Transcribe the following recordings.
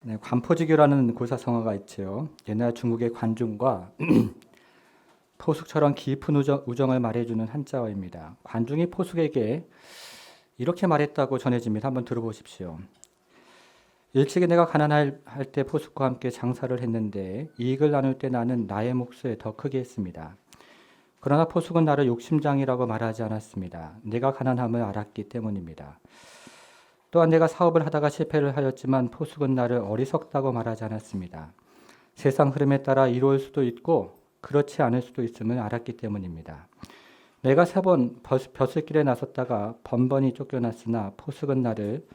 네, 관포지교라는 고사성어가 있죠. 옛날 중국의 관중과 포숙처럼 깊은 우정을 말해주는 한자어입니다. 관중이 포숙에게 이렇게 말했다고 전해집니다. 한번 들어보십시오. 일찍이 내가 가난할 때 포숙과 함께 장사를 했는데 이익을 나눌 때 나는 나의 몫을 더 크게 했습니다. 그러나 포숙은 나를 욕심장이라고 말하지 않았습니다. 내가 가난함을 알았기 때문입니다. 또한 내가 사업을 하다가 실패를 하였지만 포숙은 나를 어리석다고 말하지 않았습니다. 세상 흐름에 따라 이로울 수도 있고 그렇지 않을 수도 있음을 알았기 때문입니다. 내가 3번 벼슬길에 나섰다가 번번이 쫓겨났으나 포숙은 나를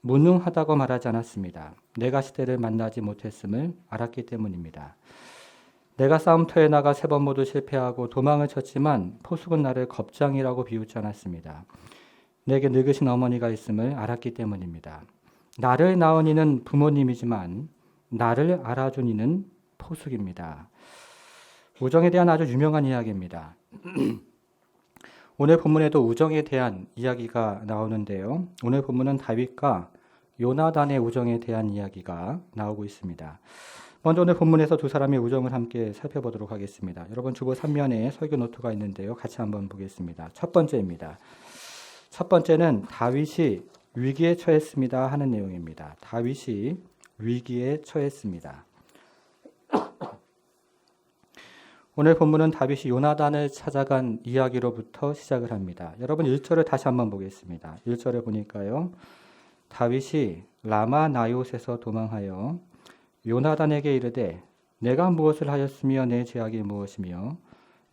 무능하다고 말하지 않았습니다. 내가 시대를 만나지 못했음을 알았기 때문입니다. 내가 싸움터에 나가 3번 모두 실패하고 도망을 쳤지만 포숙은 나를 겁장이라고 비웃지 않았습니다. 내게 늙으신 어머니가 있음을 알았기 때문입니다. 나를 낳은 이는 부모님이지만 나를 알아준 이는 포숙입니다. 우정에 대한 아주 유명한 이야기입니다. 오늘 본문에도 우정에 대한 이야기가 나오는데요. 오늘 본문은 다윗과 요나단의 우정에 대한 이야기가 나오고 있습니다. 먼저 오늘 본문에서 두 사람의 우정을 함께 살펴보도록 하겠습니다. 여러분 주보 3면에 설교 노트가 있는데요. 같이 한번 보겠습니다. 첫 번째입니다. 첫 번째는 다윗이 위기에 처했습니다 하는 내용입니다. 다윗이 위기에 처했습니다. 오늘 본문은 다윗이 요나단을 찾아간 이야기로부터 시작을 합니다. 여러분 1절을 다시 한번 보겠습니다. 1절에 보니까요. 다윗이 라마 나요스에서 도망하여 요나단에게 이르되 내가 무엇을 하였으며 내 죄악이 무엇이며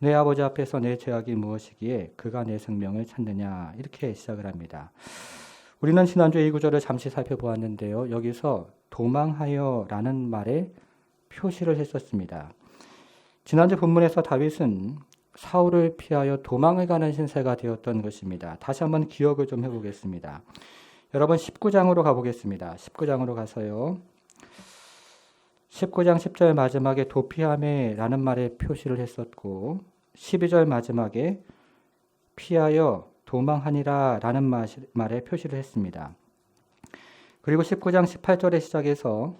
내 아버지 앞에서 내 죄악이 무엇이기에 그가 내 생명을 찾느냐 이렇게 시작을 합니다. 우리는 지난주에 이 구절을 잠시 살펴보았는데요. 여기서 도망하여 라는 말에 표시를 했었습니다. 지난주 본문에서 다윗은 사울을 피하여 도망을 가는 신세가 되었던 것입니다. 다시 한번 기억을 좀 해보겠습니다. 여러분 19장으로 가보겠습니다. 19장으로 가서요. 19장 10절 마지막에 도피함에 라는 말에 표시를 했었고 12절 마지막에 피하여 도망하니라 라는 말에 표시를 했습니다. 그리고 19장 18절에 시작해서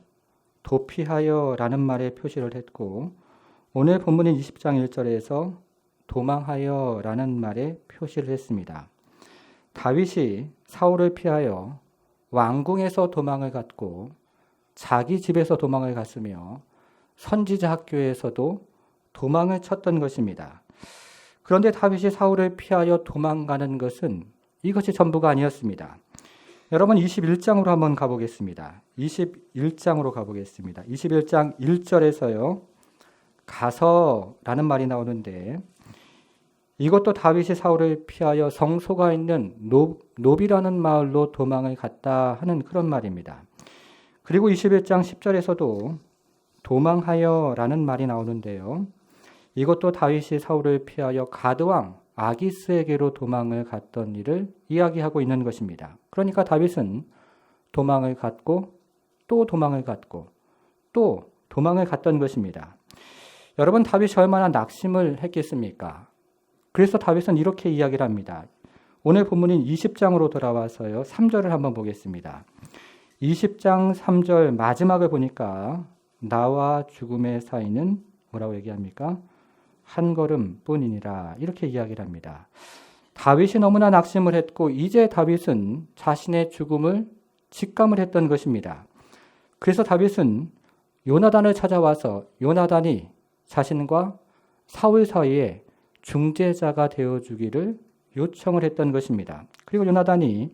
도피하여 라는 말에 표시를 했고 오늘 본문인 20장 1절에서 도망하여 라는 말에 표시를 했습니다. 다윗이 사울을 피하여 왕궁에서 도망을 갔고 자기 집에서 도망을 갔으며 선지자 학교에서도 도망을 쳤던 것입니다. 그런데 다윗이 사울을 피하여 도망가는 것은 이것이 전부가 아니었습니다. 여러분 21장으로 한번 가보겠습니다. 21장으로 가보겠습니다. 21장 1절에서요. 가서라는 말이 나오는데 이것도 다윗이 사울을 피하여 성소가 있는 노비라는 마을로 도망을 갔다 하는 그런 말입니다. 그리고 21장 10절에서도 도망하여 라는 말이 나오는데요. 이것도 다윗이 사울을 피하여 가드왕 아기스에게로 도망을 갔던 일을 이야기하고 있는 것입니다. 그러니까 다윗은 도망을 갔고 또 도망을 갔고 또 도망을 갔던 것입니다. 여러분 다윗이 얼마나 낙심을 했겠습니까? 그래서 다윗은 이렇게 이야기를 합니다. 오늘 본문인 20장으로 돌아와서요. 3절을 한번 보겠습니다. 20장 3절 마지막을 보니까 나와 죽음의 사이는 뭐라고 얘기합니까? 한 걸음뿐이니라 이렇게 이야기를 합니다. 다윗이 너무나 낙심을 했고 이제 다윗은 자신의 죽음을 직감을 했던 것입니다. 그래서 다윗은 요나단을 찾아와서 요나단이 자신과 사울 사이에 중재자가 되어주기를 요청을 했던 것입니다. 그리고 요나단이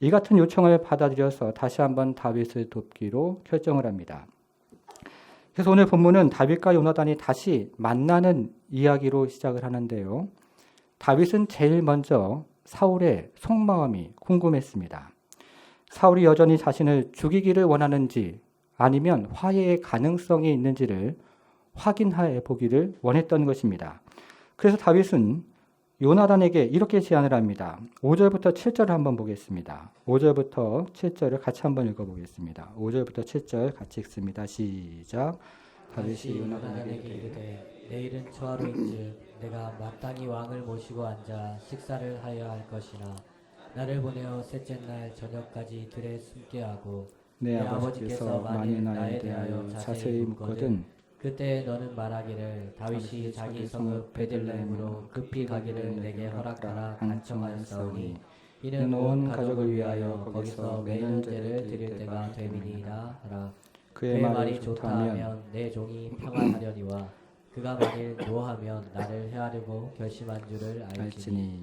이 같은 요청을 받아들여서 다시 한번 다윗을 돕기로 결정을 합니다. 그래서 오늘 본문은 다윗과 요나단이 다시 만나는 이야기로 시작을 하는데요. 다윗은 제일 먼저 사울의 속마음이 궁금했습니다. 사울이 여전히 자신을 죽이기를 원하는지 아니면 화해의 가능성이 있는지를 확인해 보기를 원했던 것입니다. 그래서 다윗은 요나단에게 이렇게 제안을 합니다. 5절부터 7절을 한번 보겠습니다. 5절부터 7절을 같이 한번 읽어보겠습니다. 5절부터 7절 같이 읽습니다. 시작. 다윗이 요나단에게 이르되 내일은 초하루인즉 내가 마땅히 왕을 모시고 앉아 식사를 하여야 할 것이나 나를 보내어 셋째 날 저녁까지 들에 숨게 하고 내 아버지께서 만일 나에 대하여 자세히 묻거든 그때 너는 말하기를 다윗이 자기 성읍 베들레헴으로 급히 가기를 내게 허락하라 간청하였사오니 이는 온 가족을 위하여 거기서 매년제를 드릴 때가 됨이니이다 하라. 그의 말이 좋다 하면 하면 내 종이 평안하려니와 그가 만일 노하면 나를 헤아리고 결심한 줄을 알지니. 알지니.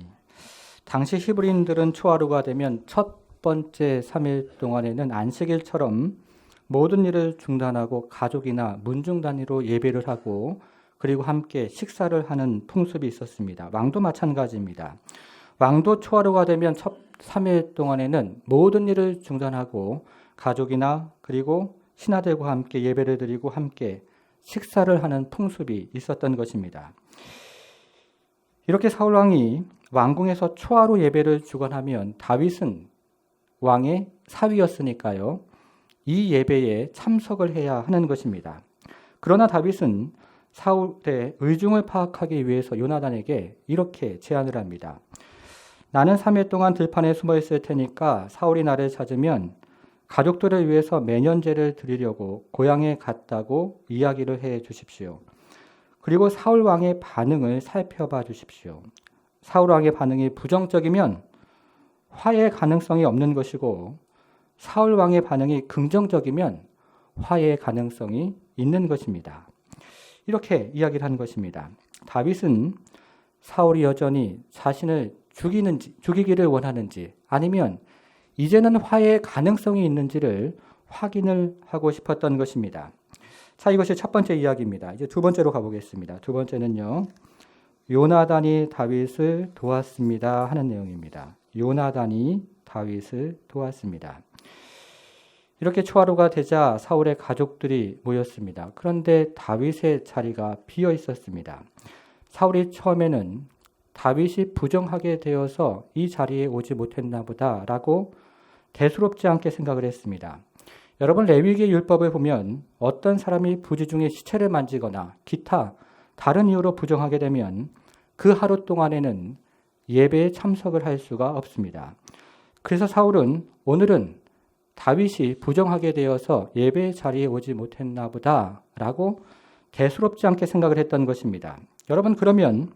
당시 히브리인들은 초하루가 되면 첫 번째 3일 동안에는 안식일처럼 모든 일을 중단하고 가족이나 문중 단위로 예배를 하고 그리고 함께 식사를 하는 풍습이 있었습니다. 왕도 마찬가지입니다. 왕도 초하루가 되면 첫 3일 동안에는 모든 일을 중단하고 가족이나 그리고 신하들과 함께 예배를 드리고 함께 식사를 하는 풍습이 있었던 것입니다. 이렇게 사울 왕이 왕궁에서 초하루 예배를 주관하면 다윗은 왕의 사위였으니까요. 이 예배에 참석을 해야 하는 것입니다. 그러나 다윗은 사울의 의중을 파악하기 위해서 요나단에게 이렇게 제안을 합니다. 나는 3일 동안 들판에 숨어 있을 테니까 사울이 나를 찾으면 가족들을 위해서 매년제를 드리려고 고향에 갔다고 이야기를 해 주십시오. 그리고 사울 왕의 반응을 살펴봐 주십시오. 사울 왕의 반응이 부정적이면 화해의 가능성이 없는 것이고 사울 왕의 반응이 긍정적이면 화해의 가능성이 있는 것입니다. 이렇게 이야기를 한 것입니다. 다윗은 사울이 여전히 자신을 죽이기를 원하는지 아니면 이제는 화해의 가능성이 있는지를 확인을 하고 싶었던 것입니다. 자, 이것이 첫 번째 이야기입니다. 이제 두 번째로 가보겠습니다. 두 번째는요. 요나단이 다윗을 도왔습니다 하는 내용입니다. 요나단이 다윗을 도왔습니다. 이렇게 초하루가 되자 사울의 가족들이 모였습니다. 그런데 다윗의 자리가 비어 있었습니다. 사울이 처음에는 다윗이 부정하게 되어서 이 자리에 오지 못했나 보다라고 대수롭지 않게 생각을 했습니다. 여러분, 레위기의 율법을 보면 어떤 사람이 부지 중에 시체를 만지거나 기타 다른 이유로 부정하게 되면 그 하루 동안에는 예배에 참석을 할 수가 없습니다. 그래서 사울은 오늘은 다윗이 부정하게 되어서 예배 자리에 오지 못했나 보다라고 대수롭지 않게 생각을 했던 것입니다. 여러분, 그러면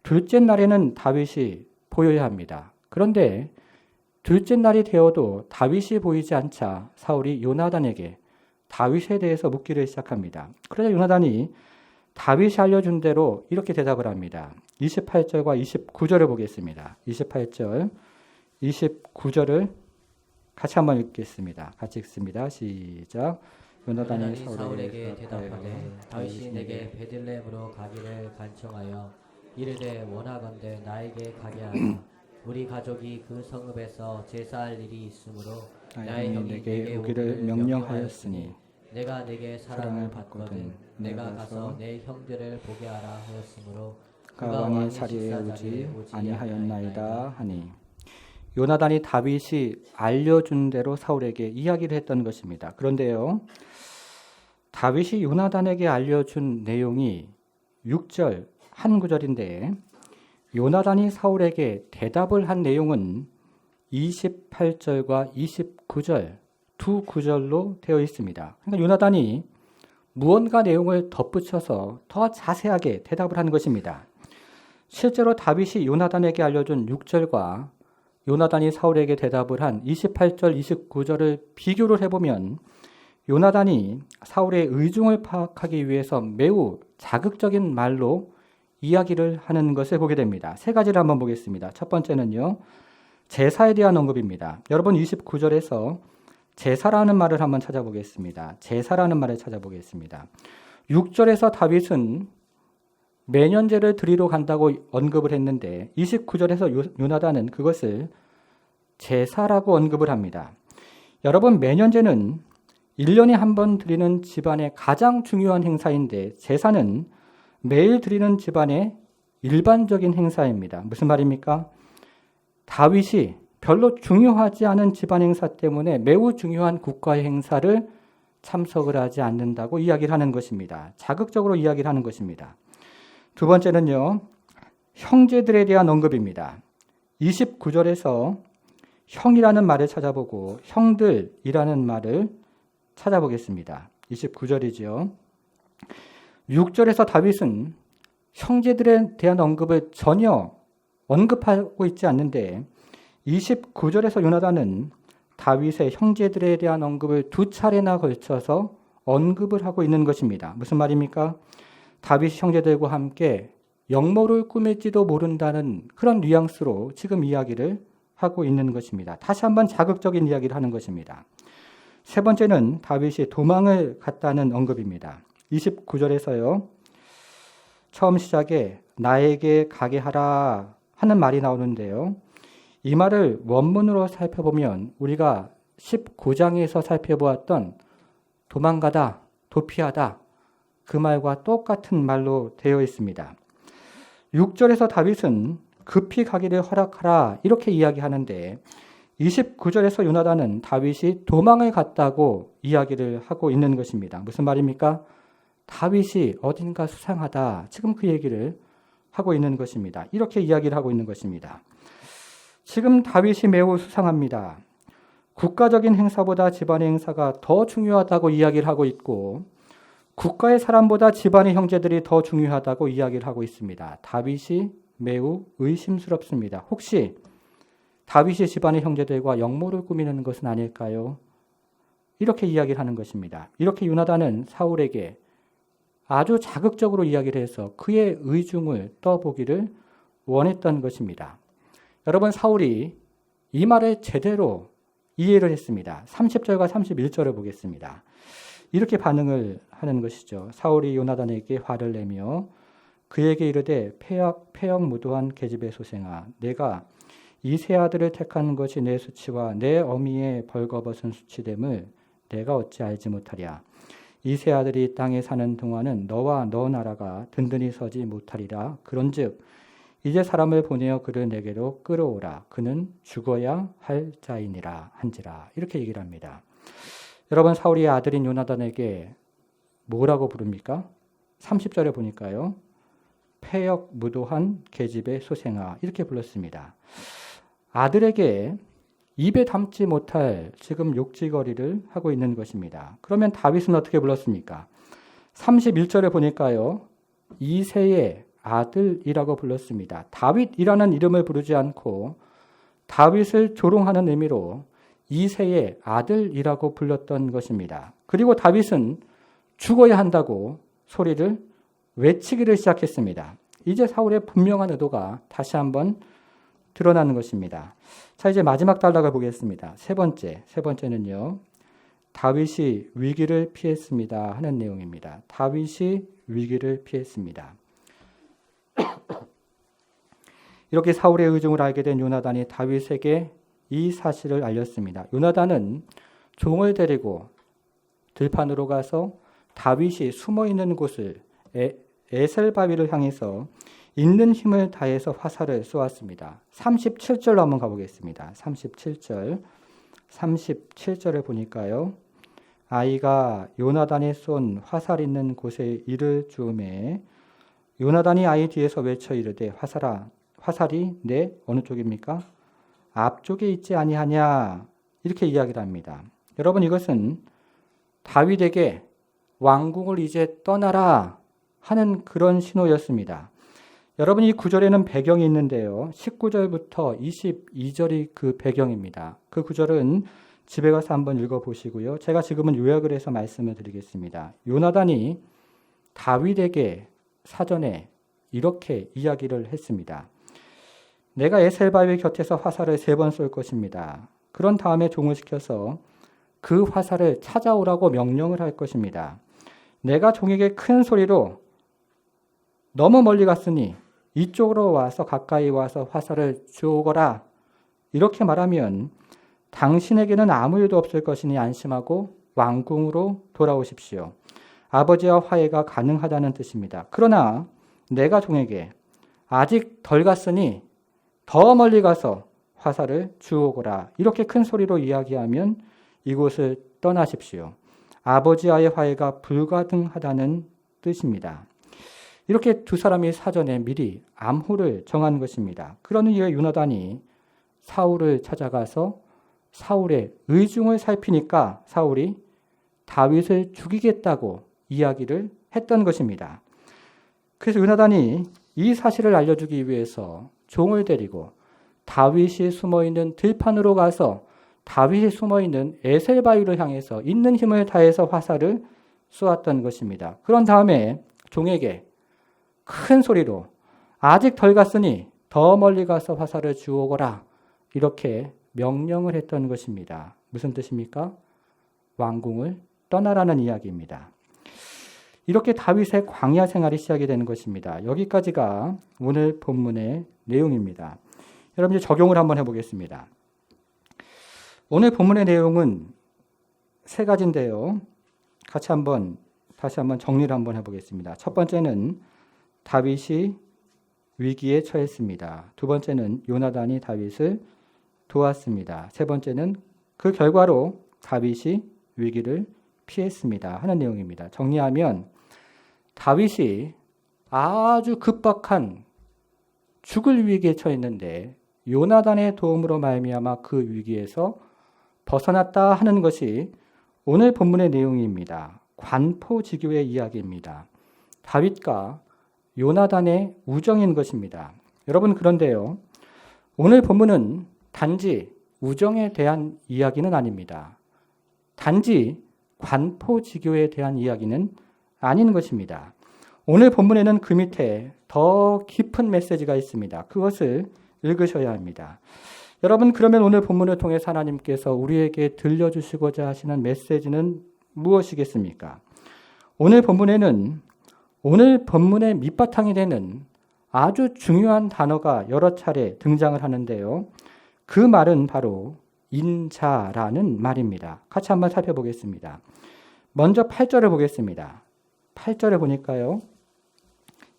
둘째 날에는 다윗이 보여야 합니다. 그런데 둘째 날이 되어도 다윗이 보이지 않자 사울이 요나단에게 다윗에 대해서 묻기를 시작합니다. 그러자 요나단이 다윗이 알려준 대로 이렇게 대답을 합니다. 28절과 29절을 보겠습니다. 28절, 29절을 같이 한번 읽겠습니다. 같이 읽습니다. 시작. 요나단이 사울에게 대답하되 다윗이 내게 베들레헴으로 가기를 간청하여 이르되 원하건대 나에게 가게 하라. 우리 가족이 그 성읍에서 제사할 일이 있으므로 나의 형이 내게 오기를 명령하였으니 내가 내게 사랑을 받거든 내가 가서 내 형들을 보게 하라 하였으므로 그가 왕의 자리에 오지 아니하였나이다 하니. 요나단이 다윗이 알려준 대로 사울에게 이야기를 했던 것입니다. 그런데요, 다윗이 요나단에게 알려준 내용이 6절 한 구절인데 요나단이 사울에게 대답을 한 내용은 28절과 29절 두 구절로 되어 있습니다. 그러니까 요나단이 무언가 내용을 덧붙여서 더 자세하게 대답을 한 것입니다. 실제로 다윗이 요나단에게 알려준 6절과 요나단이 사울에게 대답을 한 28절, 29절을 비교를 해보면 요나단이 사울의 의중을 파악하기 위해서 매우 자극적인 말로 이야기를 하는 것을 보게 됩니다. 세 가지를 한번 보겠습니다. 첫 번째는요, 제사에 대한 언급입니다. 여러분, 29절에서 제사라는 말을 한번 찾아보겠습니다. 제사라는 말을 찾아보겠습니다. 6절에서 다윗은 매년제를 드리러 간다고 언급을 했는데 29절에서 요나단은 그것을 제사라고 언급을 합니다. 여러분, 매년제는 1년에 한 번 드리는 집안의 가장 중요한 행사인데 제사는 매일 드리는 집안의 일반적인 행사입니다. 무슨 말입니까? 다윗이 별로 중요하지 않은 집안 행사 때문에 매우 중요한 국가의 행사를 참석을 하지 않는다고 이야기를 하는 것입니다. 자극적으로 이야기를 하는 것입니다. 두 번째는요, 형제들에 대한 언급입니다. 29절에서 형이라는 말을 찾아보고 형들이라는 말을 찾아보겠습니다. 29절이죠. 6절에서 다윗은 형제들에 대한 언급을 전혀 언급하고 있지 않는데 29절에서 요나단은 다윗의 형제들에 대한 언급을 두 차례나 걸쳐서 언급을 하고 있는 것입니다. 무슨 말입니까? 다윗 형제들과 함께 영모를 꾸밀지도 모른다는 그런 뉘앙스로 지금 이야기를 하고 있는 것입니다. 다시 한번 자극적인 이야기를 하는 것입니다. 세 번째는 다윗이 도망을 갔다는 언급입니다. 29절에서요. 처음 시작에 나에게 가게 하라 하는 말이 나오는데요. 이 말을 원문으로 살펴보면 우리가 19장에서 살펴보았던 도망가다, 도피하다 그 말과 똑같은 말로 되어 있습니다. 6절에서 다윗은 급히 가기를 허락하라 이렇게 이야기하는데 29절에서 요나단은 다윗이 도망을 갔다고 이야기를 하고 있는 것입니다. 무슨 말입니까? 다윗이 어딘가 수상하다. 지금 그 얘기를 하고 있는 것입니다. 이렇게 이야기를 하고 있는 것입니다. 지금 다윗이 매우 수상합니다. 국가적인 행사보다 집안의 행사가 더 중요하다고 이야기를 하고 있고 국가의 사람보다 집안의 형제들이 더 중요하다고 이야기를 하고 있습니다. 다윗이 매우 의심스럽습니다. 혹시 다윗이 집안의 형제들과 영모를 꾸미는 것은 아닐까요? 이렇게 이야기를 하는 것입니다. 이렇게 요나단은 사울에게 아주 자극적으로 이야기를 해서 그의 의중을 떠보기를 원했던 것입니다. 여러분, 사울이 이 말을 제대로 이해를 했습니다. 30절과 31절을 보겠습니다. 이렇게 반응을 하는 것이죠. 사울이 요나단에게 화를 내며 그에게 이르되 패역무도한 계집의 소생아, 내가 이 세 아들을 택한 것이 내 수치와 내 어미의 벌거벗은 수치됨을 내가 어찌 알지 못하랴. 이 세 아들이 땅에 사는 동안은 너와 너 나라가 든든히 서지 못하리라. 그런즉 이제 사람을 보내어 그를 내게로 끌어오라. 그는 죽어야 할 자이니라 한지라. 이렇게 얘기를 합니다. 여러분, 사울의 아들인 요나단에게 뭐라고 부릅니까? 30절에 보니까요. 패역무도한 계집의 소생아 이렇게 불렀습니다. 아들에게 입에 담지 못할 지금 욕지거리를 하고 있는 것입니다. 그러면 다윗은 어떻게 불렀습니까? 31절에 보니까요. 이새의 아들이라고 불렀습니다. 다윗이라는 이름을 부르지 않고 다윗을 조롱하는 의미로 이새의 아들이라고 불렀던 것입니다. 그리고 다윗은 죽어야 한다고 소리를 외치기를 시작했습니다. 이제 사울의 분명한 의도가 다시 한번 드러나는 것입니다. 자, 이제 마지막 단락을 보겠습니다. 세 번째는요. 다윗이 위기를 피했습니다 하는 내용입니다. 다윗이 위기를 피했습니다. 이렇게 사울의 의중을 알게 된 요나단이 다윗에게 이 사실을 알렸습니다. 요나단은 종을 데리고 들판으로 가서 다윗이 숨어있는 곳을 에셀바위를 향해서 있는 힘을 다해서 화살을 쏘았습니다. 37절로 한번 가보겠습니다. 37절을 보니까요. 아이가 요나단이 쏜 화살 있는 곳에 이를 주음에 요나단이 아이 뒤에서 외쳐 이르되 화살이 내 어느 쪽입니까? 앞쪽에 있지 아니하냐 이렇게 이야기를 합니다. 여러분, 이것은 다윗에게 왕궁을 이제 떠나라 하는 그런 신호였습니다. 여러분, 이 구절에는 배경이 있는데요. 19절부터 22절이 그 배경입니다. 그 구절은 집에 가서 한번 읽어보시고요. 제가 지금은 요약을 해서 말씀을 드리겠습니다. 요나단이 다윗에게 사전에 이렇게 이야기를 했습니다. 내가 에셀바위 곁에서 화살을 3번 쏠 것입니다. 그런 다음에 종을 시켜서 그 화살을 찾아오라고 명령을 할 것입니다. 내가 종에게 큰 소리로 너무 멀리 갔으니 이쪽으로 와서 가까이 와서 화살을 주오거라. 이렇게 말하면 당신에게는 아무 일도 없을 것이니 안심하고 왕궁으로 돌아오십시오. 아버지와 화해가 가능하다는 뜻입니다. 그러나 내가 종에게 아직 덜 갔으니 더 멀리 가서 화살을 주오거라. 이렇게 큰 소리로 이야기하면 이곳을 떠나십시오. 아버지와의 화해가 불가능하다는 뜻입니다. 이렇게 두 사람이 사전에 미리 암호를 정한 것입니다. 그러는 이유에 요나단이 사울을 찾아가서 사울의 의중을 살피니까 사울이 다윗을 죽이겠다고 이야기를 했던 것입니다. 그래서 요나단이 이 사실을 알려주기 위해서 종을 데리고 다윗이 숨어있는 들판으로 가서 다윗이 숨어있는 에셀바위를 향해서 있는 힘을 다해서 화살을 쏘았던 것입니다. 그런 다음에 종에게 큰 소리로 아직 덜 갔으니 더 멀리 가서 화살을 주오거라 이렇게 명령을 했던 것입니다. 무슨 뜻입니까? 왕궁을 떠나라는 이야기입니다. 이렇게 다윗의 광야 생활이 시작이 되는 것입니다. 여기까지가 오늘 본문의 내용입니다. 여러분 이제 적용을 한번 해보겠습니다. 오늘 본문의 내용은 세 가지인데요. 다시 한번 정리를 한번 해보겠습니다. 첫 번째는 다윗이 위기에 처했습니다. 두 번째는 요나단이 다윗을 도왔습니다. 세 번째는 그 결과로 다윗이 위기를 피했습니다. 하는 내용입니다. 정리하면 다윗이 아주 급박한 죽을 위기에 처했는데 요나단의 도움으로 말미암아 그 위기에서 벗어났다 하는 것이 오늘 본문의 내용입니다. 관포지교의 이야기입니다. 다윗과 요나단의 우정인 것입니다. 여러분 그런데요. 오늘 본문은 단지 우정에 대한 이야기는 아닙니다. 단지 관포지교에 대한 이야기는 아닌 것입니다. 오늘 본문에는 그 밑에 더 깊은 메시지가 있습니다. 그것을 읽으셔야 합니다. 여러분 그러면 오늘 본문을 통해서 하나님께서 우리에게 들려주시고자 하시는 메시지는 무엇이겠습니까? 오늘 본문에는 오늘 본문의 밑바탕이 되는 아주 중요한 단어가 여러 차례 등장을 하는데요. 그 말은 바로 인자라는 말입니다. 같이 한번 살펴보겠습니다. 먼저 8절을 보겠습니다. 8절에 보니까요.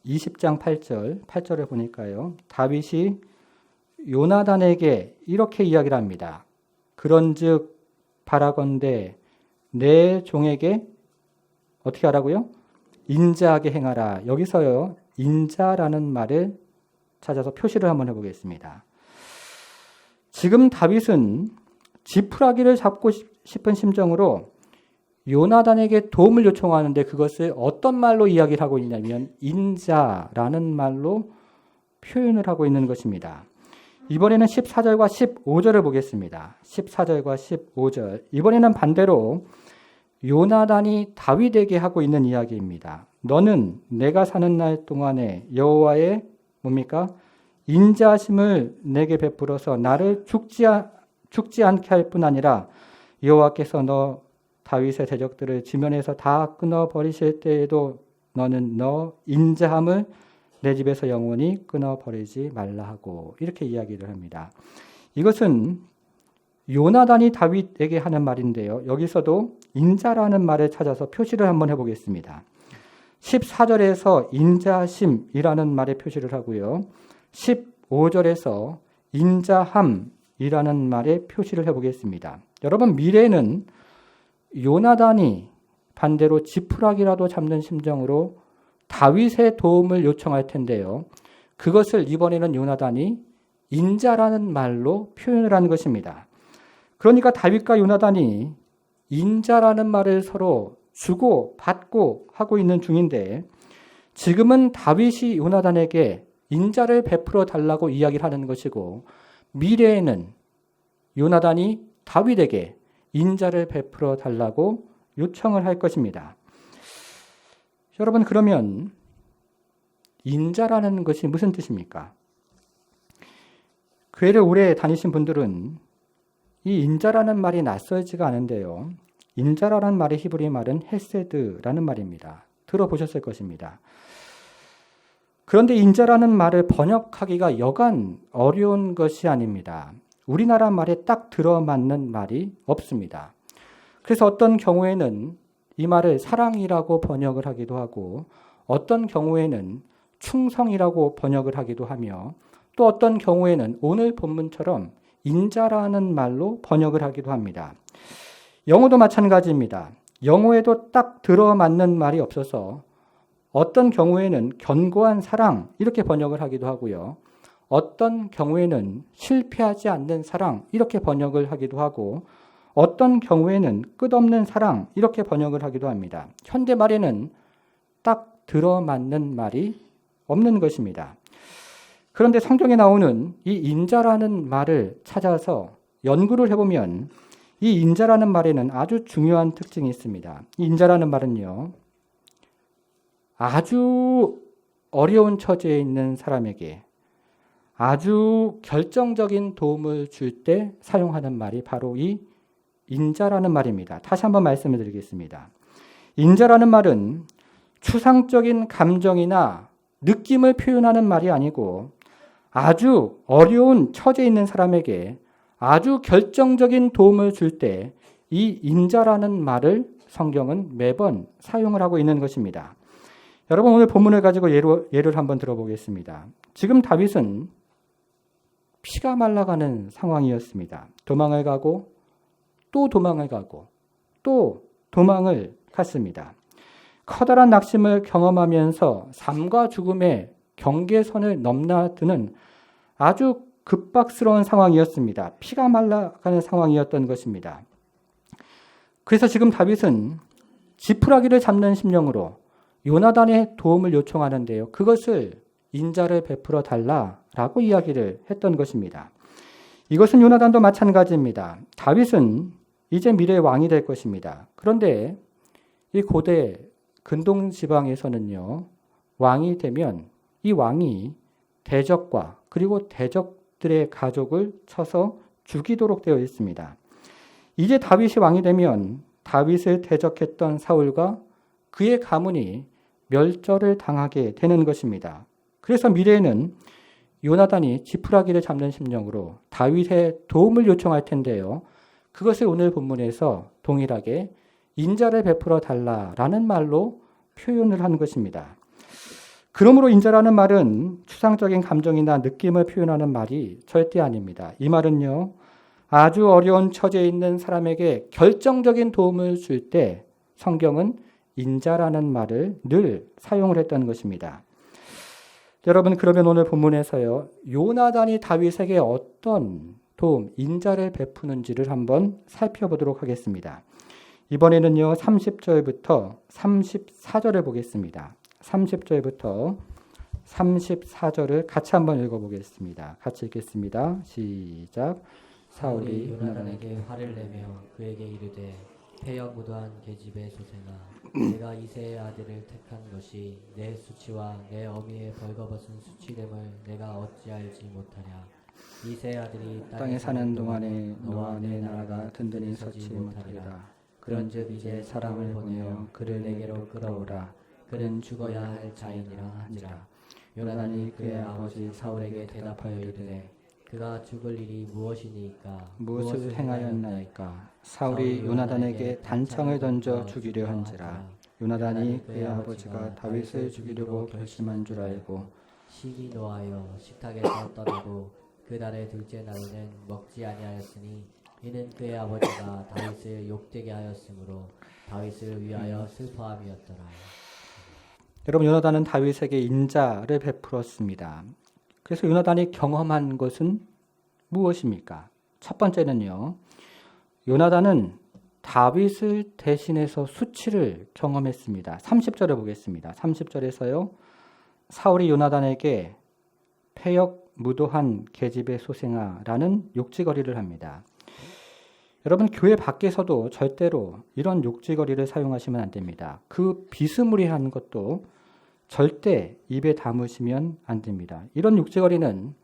20장 8절에 보니까요. 다윗이 요나단에게 이렇게 이야기를 합니다. 그런즉 바라건대 내 종에게 어떻게 하라고요? 인자하게 행하라. 여기서요. 인자라는 말을 찾아서 표시를 한번 해보겠습니다. 지금 다윗은 지푸라기를 잡고 싶은 심정으로 요나단에게 도움을 요청하는데 그것을 어떤 말로 이야기를 하고 있냐면 인자라는 말로 표현을 하고 있는 것입니다. 이번에는 14절과 15절을 보겠습니다. 14절과 15절. 이번에는 반대로 요나단이 다윗에게 하고 있는 이야기입니다. 너는 내가 사는 날 동안에 여호와의 뭡니까? 인자하심을 내게 베풀어서 나를 죽지 않게 할 뿐 아니라 여호와께서 너 다윗의 대적들을 지면에서 다 끊어버리실 때에도 너는 너 인자함을 내 집에서 영원히 끊어버리지 말라 하고 이렇게 이야기를 합니다. 이것은 요나단이 다윗에게 하는 말인데요. 여기서도 인자라는 말을 찾아서 표시를 한번 해보겠습니다. 14절에서 인자심이라는 말에 표시를 하고요. 15절에서 인자함이라는 말에 표시를 해보겠습니다. 여러분 미래에는 요나단이 반대로 지푸라기라도 잡는 심정으로 다윗의 도움을 요청할 텐데요. 그것을 이번에는 요나단이 인자라는 말로 표현을 한 것입니다. 그러니까 다윗과 요나단이 인자라는 말을 서로 주고 받고 하고 있는 중인데 지금은 다윗이 요나단에게 인자를 베풀어 달라고 이야기를 하는 것이고 미래에는 요나단이 다윗에게 인자를 베풀어 달라고 요청을 할 것입니다. 여러분 그러면 인자라는 것이 무슨 뜻입니까? 교회를 오래 다니신 분들은 이 인자라는 말이 낯설지가 않은데요. 인자라는 말의 히브리 말은 헤세드라는 말입니다. 들어보셨을 것입니다. 그런데 인자라는 말을 번역하기가 여간 어려운 것이 아닙니다. 우리나라 말에 딱 들어맞는 말이 없습니다. 그래서 어떤 경우에는 이 말을 사랑이라고 번역을 하기도 하고 어떤 경우에는 충성이라고 번역을 하기도 하며 또 어떤 경우에는 오늘 본문처럼 인자라는 말로 번역을 하기도 합니다. 영어도 마찬가지입니다. 영어에도 딱 들어맞는 말이 없어서 어떤 경우에는 견고한 사랑 이렇게 번역을 하기도 하고요. 어떤 경우에는 실패하지 않는 사랑 이렇게 번역을 하기도 하고 어떤 경우에는 끝없는 사랑 이렇게 번역을 하기도 합니다. 현대 말에는 딱 들어맞는 말이 없는 것입니다. 그런데 성경에 나오는 이 인자라는 말을 찾아서 연구를 해보면 이 인자라는 말에는 아주 중요한 특징이 있습니다. 이 인자라는 말은요, 아주 어려운 처지에 있는 사람에게 아주 결정적인 도움을 줄 때 사용하는 말이 바로 이 인자라는 말입니다. 다시 한번 말씀을 드리겠습니다. 인자라는 말은 추상적인 감정이나 느낌을 표현하는 말이 아니고 아주 어려운 처지에 있는 사람에게 아주 결정적인 도움을 줄 때 이 인자라는 말을 성경은 매번 사용을 하고 있는 것입니다. 여러분 오늘 본문을 가지고 예를 한번 들어보겠습니다. 지금 다윗은 피가 말라가는 상황이었습니다. 도망을 가고 또 도망을 가고 또 도망을 갔습니다. 커다란 낙심을 경험하면서 삶과 죽음의 경계선을 넘나드는 아주 급박스러운 상황이었습니다. 피가 말라가는 상황이었던 것입니다. 그래서 지금 다윗은 지푸라기를 잡는 심령으로 요나단의 도움을 요청하는데요. 그것을 인자를 베풀어 달라라고 이야기를 했던 것입니다. 이것은 요나단도 마찬가지입니다. 다윗은 이제 미래의 왕이 될 것입니다. 그런데 이 고대 근동 지방에서는요, 왕이 되면 이 왕이 대적과 그리고 대적들의 가족을 쳐서 죽이도록 되어 있습니다. 이제 다윗이 왕이 되면 다윗을 대적했던 사울과 그의 가문이 멸절을 당하게 되는 것입니다. 그래서 미래에는 요나단이 지푸라기를 잡는 심령으로 다윗의 도움을 요청할 텐데요. 그것을 오늘 본문에서 동일하게 인자를 베풀어 달라라는 말로 표현을 한 것입니다. 그러므로 인자라는 말은 추상적인 감정이나 느낌을 표현하는 말이 절대 아닙니다. 이 말은요, 아주 어려운 처지에 있는 사람에게 결정적인 도움을 줄 때 성경은 인자라는 말을 늘 사용을 했던 것입니다. 여러분 그러면 오늘 본문에서요, 요나단이 다윗에게 어떤 도움, 인자를 베푸는지를 한번 살펴보도록 하겠습니다. 이번에는요 30절부터 34절을 보겠습니다. 30절부터 34절을 같이 한번 읽어보겠습니다. 같이 읽겠습니다. 시작. 사울이 요나단에게 화를 내며 그에게 이르되 패역무도한 계집의 소생아, 내가 이새의 아들을 택한 것이 내 수치와 내 어미의 벌거벗은 수치됨을 내가 어찌 알지 못하랴. 이새의 아들이 땅에 사는 동안에 너와 내 나라가 든든히 서지 못하리라. 그런즉 이제 사람을 보내어 그를 내게로 끌어오라. 그는 죽어야 할 자인이라 하니라. 요나단이 그의 아버지 사울에게 대답하여 이르되 그가 죽을 일이 무엇이니까 무엇을 행하였나이까. 사울이 요나단에게 단창을 던져 죽이려 한지라. 요나단이 그의 아버지가 다윗을 죽이려고 결심한 줄 알고 식이 노하여 식탁에서 떠나고 그 달의 둘째 날에는 먹지 아니하였으니 이는 그의 아버지가 다윗을 욕되게 하였으므로 다윗을 위하여 슬퍼함이었더라. 여러분 요나단은 다윗에게 인자를 베풀었습니다. 그래서 요나단이 경험한 것은 무엇입니까? 첫 번째는요, 요나단은 다윗을 대신해서 수치를 경험했습니다. 30절에 보겠습니다. 30절에서요, 사울이 요나단에게 패역 무도한 계집의 소생아라는 욕지거리를 합니다. 여러분 교회 밖에서도 절대로 이런 욕지거리를 사용하시면 안 됩니다. 그 비스무리한 것도 절대 입에 담으시면 안 됩니다. 이런 욕지거리는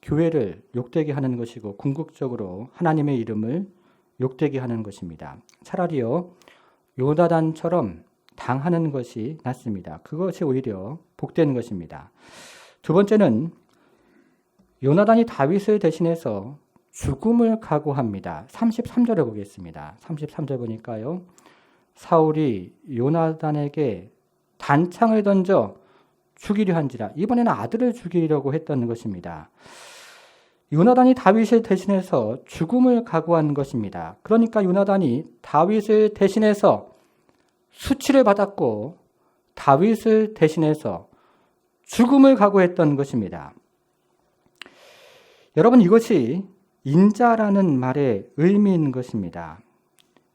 교회를 욕되게 하는 것이고 궁극적으로 하나님의 이름을 욕되게 하는 것입니다. 차라리요 요나단처럼 당하는 것이 낫습니다. 그것이 오히려 복된 것입니다. 두 번째는 요나단이 다윗을 대신해서 죽음을 각오합니다. 33절에 보겠습니다. 33절 보니까요, 사울이 요나단에게 단창을 던져 죽이려 한지라. 이번에는 아들을 죽이려고 했던 것입니다. 요나단이 다윗을 대신해서 죽음을 각오한 것입니다. 그러니까 요나단이 다윗을 대신해서 수치를 받았고 다윗을 대신해서 죽음을 각오했던 것입니다. 여러분, 이것이 인자라는 말의 의미인 것입니다.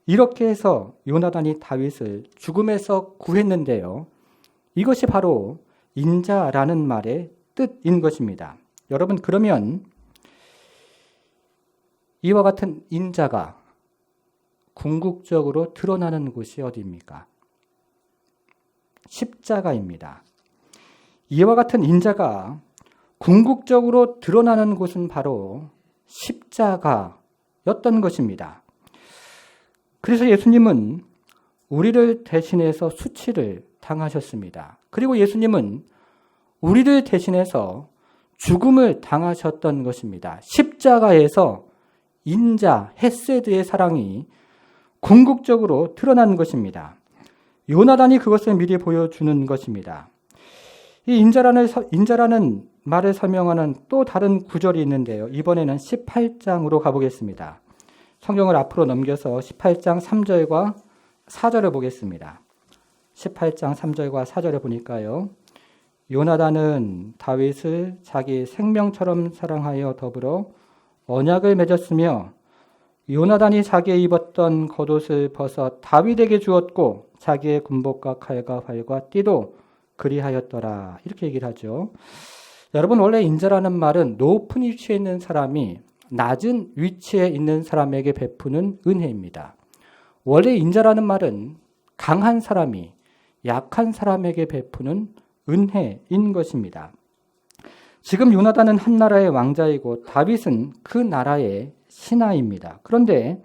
이렇게 해서 요나단이 다윗을 죽음에서 구했는데요. 이것이 바로 인자라는 말의 뜻인 것입니다. 여러분, 그러면 이와 같은 인자가 궁극적으로 드러나는 곳이 어디입니까? 십자가입니다. 이와 같은 인자가 궁극적으로 드러나는 곳은 바로 십자가였던 것입니다. 그래서 예수님은 우리를 대신해서 수치를 당하셨습니다. 그리고 예수님은 우리를 대신해서 죽음을 당하셨던 것입니다. 십자가에서 인자, 헤세드의 사랑이 궁극적으로 드러난 것입니다. 요나단이 그것을 미리 보여주는 것입니다. 이 인자라는 말을 설명하는 또 다른 구절이 있는데요. 이번에는 18장으로 가보겠습니다. 성경을 앞으로 넘겨서 18장 3절과 4절을 보겠습니다. 18장 3절과 4절을 보니까요. 요나단은 다윗을 자기 생명처럼 사랑하여 더불어 언약을 맺었으며 요나단이 자기의 입었던 겉옷을 벗어 다윗에게 주었고 자기의 군복과 칼과 활과 띠도 그리하였더라. 이렇게 얘기를 하죠. 여러분, 원래 인자라는 말은 높은 위치에 있는 사람이 낮은 위치에 있는 사람에게 베푸는 은혜입니다. 원래 인자라는 말은 강한 사람이 약한 사람에게 베푸는 은혜인 것입니다. 지금 요나단은 한 나라의 왕자이고 다윗은 그 나라의 신하입니다. 그런데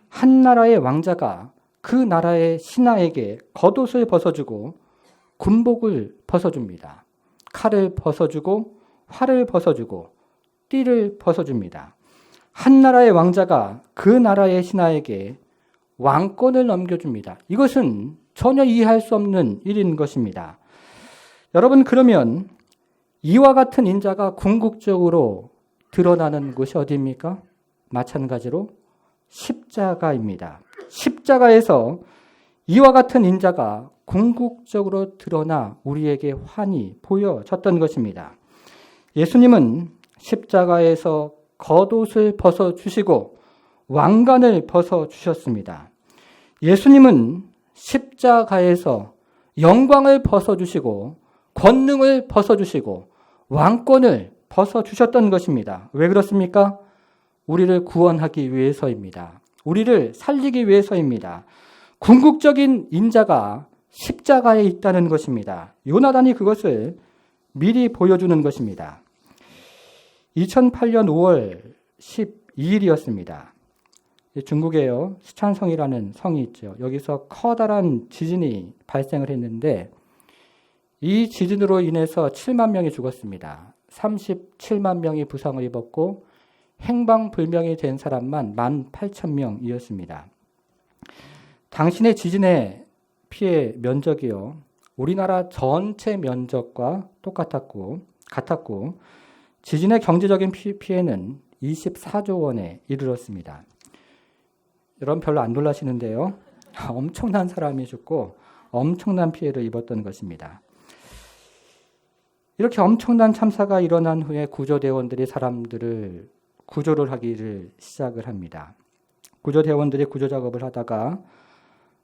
한 나라의 왕자가 그 나라의 신하에게 겉옷을 벗어주고 군복을 벗어줍니다. 칼을 벗어주고 활을 벗어주고 띠를 벗어줍니다. 한 나라의 왕자가 그 나라의 신하에게 왕권을 넘겨줍니다. 이것은 전혀 이해할 수 없는 일인 것입니다. 여러분, 그러면 이와 같은 인자가 궁극적으로 드러나는 곳이 어디입니까? 마찬가지로 십자가입니다. 십자가에서 이와 같은 인자가 궁극적으로 드러나 우리에게 환히 보여졌던 것입니다. 예수님은 십자가에서 겉옷을 벗어주시고 왕관을 벗어주셨습니다. 예수님은 십자가에서 영광을 벗어주시고 권능을 벗어주시고 왕권을 벗어주셨던 것입니다. 왜 그렇습니까? 우리를 구원하기 위해서입니다. 우리를 살리기 위해서입니다. 궁극적인 인자가 십자가에 있다는 것입니다. 요나단이 그것을 미리 보여주는 것입니다. 2008년 5월 12일이었습니다. 중국에요, 스촨성이라는 성이 있죠. 여기서 커다란 지진이 발생을 했는데 이 지진으로 인해서 7만 명이 죽었습니다. 37만 명이 부상을 입었고 행방불명이 된 사람만 18,000명이었습니다. 당신의 지진의 피해 면적이요, 우리나라 전체 면적과 같았고 지진의 경제적인 피해는 24조 원에 이르렀습니다. 여러분, 별로 안 놀라시는데요. 엄청난 사람이 죽고 엄청난 피해를 입었던 것입니다. 이렇게 엄청난 참사가 일어난 후에 구조대원들이 사람들을 구조를 하기를 시작을 합니다. 구조대원들이 구조작업을 하다가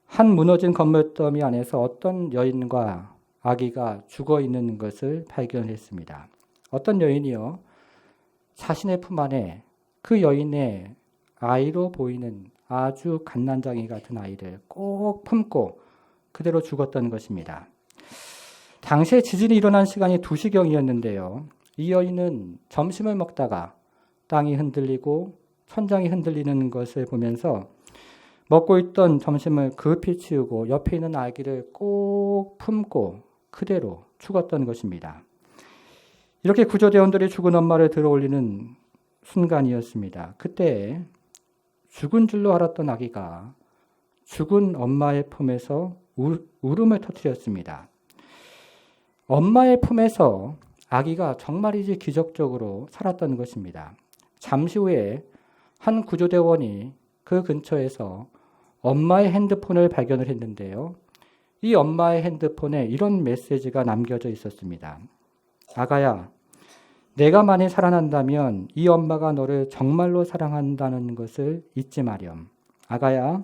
한 무너진 건물더미 안에서 어떤 여인과 아기가 죽어 있는 것을 발견했습니다. 어떤 여인이요, 자신의 품 안에 그 여인의 아이로 보이는 아주 갓난장이 같은 아이를 꼭 품고 그대로 죽었던 것입니다. 당시에 지진이 일어난 시간이 2시경이었는데요. 이 여인은 점심을 먹다가 땅이 흔들리고 천장이 흔들리는 것을 보면서 먹고 있던 점심을 급히 치우고 옆에 있는 아기를 꼭 품고 그대로 죽었던 것입니다. 이렇게 구조대원들이 죽은 엄마를 들어올리는 순간이었습니다. 그때 죽은 줄로 알았던 아기가 죽은 엄마의 품에서 울음을 터뜨렸습니다. 엄마의 품에서 아기가 정말이지 기적적으로 살았던 것입니다. 잠시 후에 한 구조대원이 그 근처에서 엄마의 핸드폰을 발견을 했는데요. 이 엄마의 핸드폰에 이런 메시지가 남겨져 있었습니다. 아가야, 내가 만일 살아난다면 이 엄마가 너를 정말로 사랑한다는 것을 잊지 마렴. 아가야,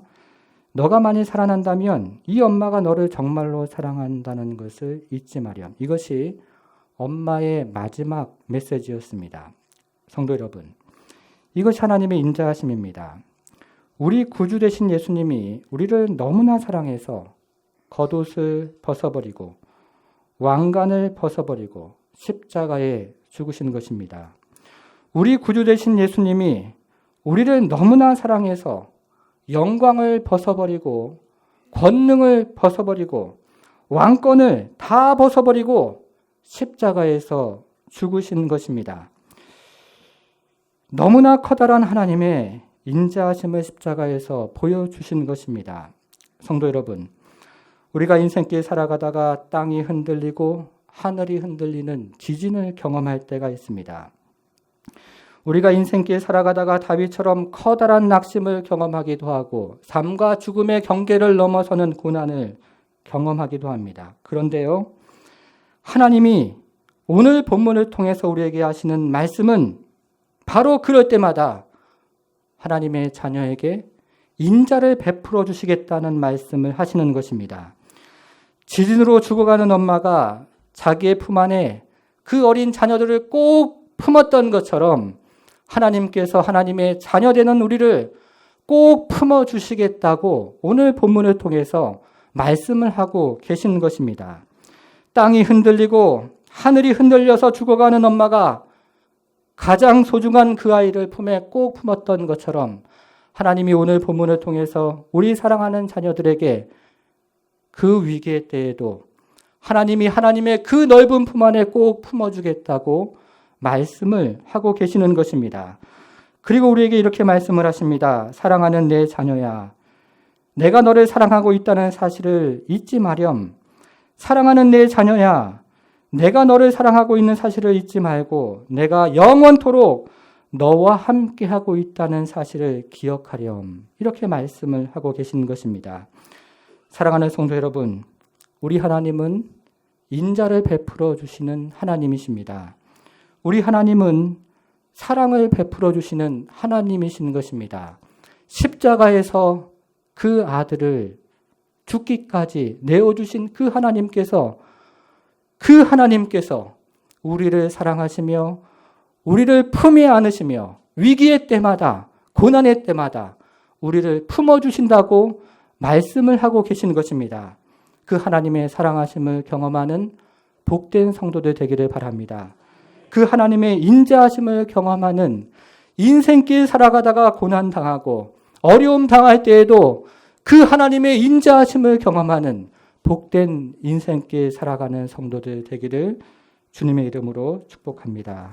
너가 만일 살아난다면 이 엄마가 너를 정말로 사랑한다는 것을 잊지 마렴. 이것이 엄마의 마지막 메시지였습니다. 성도 여러분, 이것이 하나님의 인자하심입니다. 우리 구주 되신 예수님이 우리를 너무나 사랑해서 겉옷을 벗어버리고 왕관을 벗어버리고 십자가에 죽으신 것입니다. 우리 구주 되신 예수님이 우리를 너무나 사랑해서 영광을 벗어버리고 권능을 벗어버리고 왕권을 다 벗어버리고 십자가에서 죽으신 것입니다. 너무나 커다란 하나님의 인자하심을 십자가에서 보여주신 것입니다. 성도 여러분, 우리가 인생길 살아가다가 땅이 흔들리고 하늘이 흔들리는 지진을 경험할 때가 있습니다. 우리가 인생길 살아가다가 다윗처럼 커다란 낙심을 경험하기도 하고 삶과 죽음의 경계를 넘어서는 고난을 경험하기도 합니다. 그런데요, 하나님이 오늘 본문을 통해서 우리에게 하시는 말씀은 바로 그럴 때마다 하나님의 자녀에게 인자를 베풀어 주시겠다는 말씀을 하시는 것입니다. 지진으로 죽어가는 엄마가 자기의 품 안에 그 어린 자녀들을 꼭 품었던 것처럼 하나님께서 하나님의 자녀되는 우리를 꼭 품어 주시겠다고 오늘 본문을 통해서 말씀을 하고 계신 것입니다. 땅이 흔들리고 하늘이 흔들려서 죽어가는 엄마가 가장 소중한 그 아이를 품에 꼭 품었던 것처럼 하나님이 오늘 본문을 통해서 우리 사랑하는 자녀들에게 그 위기의 때에도 하나님이 하나님의 그 넓은 품 안에 꼭 품어주겠다고 말씀을 하고 계시는 것입니다. 그리고 우리에게 이렇게 말씀을 하십니다. 사랑하는 내 자녀야, 내가 너를 사랑하고 있다는 사실을 잊지 마렴. 사랑하는 내 자녀야, 내가 너를 사랑하고 있는 사실을 잊지 말고 내가 영원토록 너와 함께하고 있다는 사실을 기억하렴. 이렇게 말씀을 하고 계신 것입니다. 사랑하는 성도 여러분, 우리 하나님은 인자를 베풀어 주시는 하나님이십니다. 우리 하나님은 사랑을 베풀어 주시는 하나님이신 것입니다. 십자가에서 그 아들을 죽기까지 내어주신 그 하나님께서 우리를 사랑하시며 우리를 품에 안으시며 위기의 때마다 고난의 때마다 우리를 품어주신다고 말씀을 하고 계신 것입니다. 그 하나님의 사랑하심을 경험하는 복된 성도들 되기를 바랍니다. 그 하나님의 인자하심을 경험하는 인생길 살아가다가 고난당하고 어려움 당할 때에도 그 하나님의 인자하심을 경험하는 복된 인생길 살아가는 성도들 되기를 주님의 이름으로 축복합니다.